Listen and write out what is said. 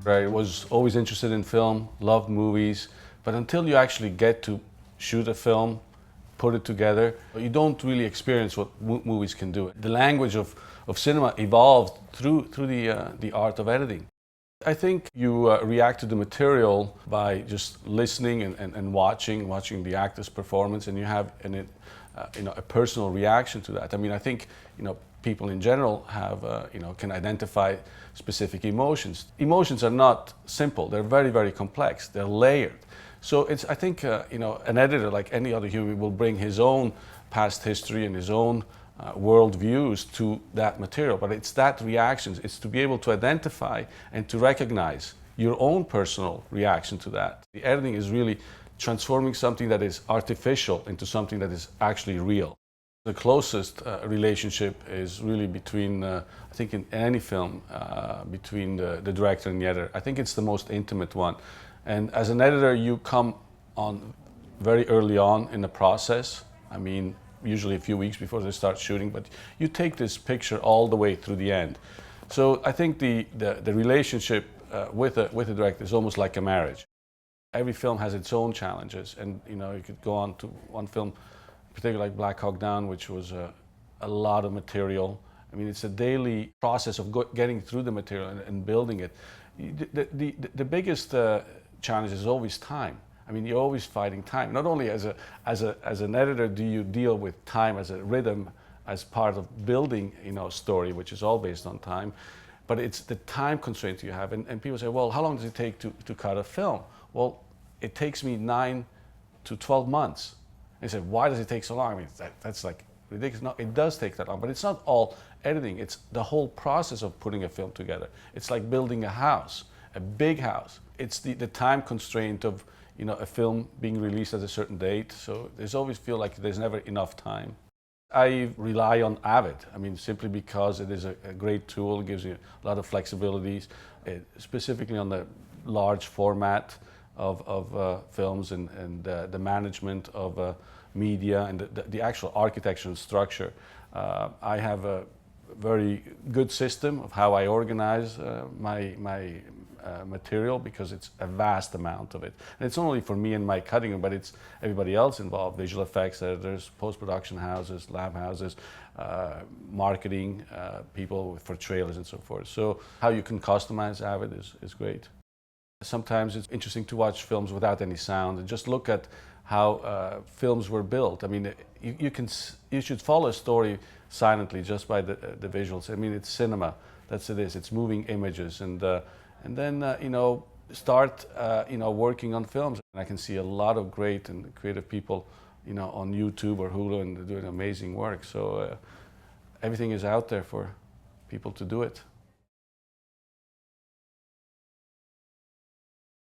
I was always interested in film, loved movies, but until you actually get to shoot a film, put it together, you don't really experience what movies can do. The language of cinema evolved through the art of editing. I think you react to the material by just listening and watching the actor's performance, and you have a personal reaction to that. I mean, I think people in general have can identify specific emotions. Emotions are not simple; they're very, very complex. They're layered. So I think an editor, like any other human, will bring his own past history and his own world views to that material. But it's that reaction. It's to be able to identify and to recognize your own personal reaction to that. The editing is really transforming something that is artificial into something that is actually real. The closest relationship is really between, I think in any film, between the director and the editor. I think it's the most intimate one. And as an editor, you come on very early on in the process. I mean, usually a few weeks before they start shooting, but you take this picture all the way through the end. So I think the relationship with the director is almost like a marriage. Every film has its own challenges, and you could go on to one film, particularly like Black Hawk Down, which was a lot of material. I mean, it's a daily process of getting through the material and building it. The biggest challenge is always time. I mean, you're always fighting time. Not only as an editor do you deal with time as a rhythm, as part of building a story, which is all based on time, but it's the time constraint you have. And people say, well, how long does it take to cut a film? Well, it takes me 9 to 12 months. And you say, why does it take so long? I mean, that's like ridiculous. No, it does take that long, but it's not all editing. It's the whole process of putting a film together. It's like building a house, a big house. It's the time constraint of a film being released at a certain date. So there's always feel like there's never enough time. I rely on Avid. I mean, simply because it is a great tool. It gives you a lot of flexibilities, specifically on the large format of films and the management of media and the actual architecture and structure. I have a very good system of how I organize my material, because it's a vast amount of it. And it's not only for me and my cutting room, but it's everybody else involved: visual effects editors, post-production houses, lab houses, marketing people for trailers and so forth. So how you can customize Avid is great. Sometimes it's interesting to watch films without any sound and just look at how films were built. I mean, you should follow a story silently just by the visuals. I mean, it's cinema. That's it is. It's moving images, and then start working on films. And I can see a lot of great and creative people on YouTube or Hulu, and they're doing amazing work. So everything is out there for people to do it.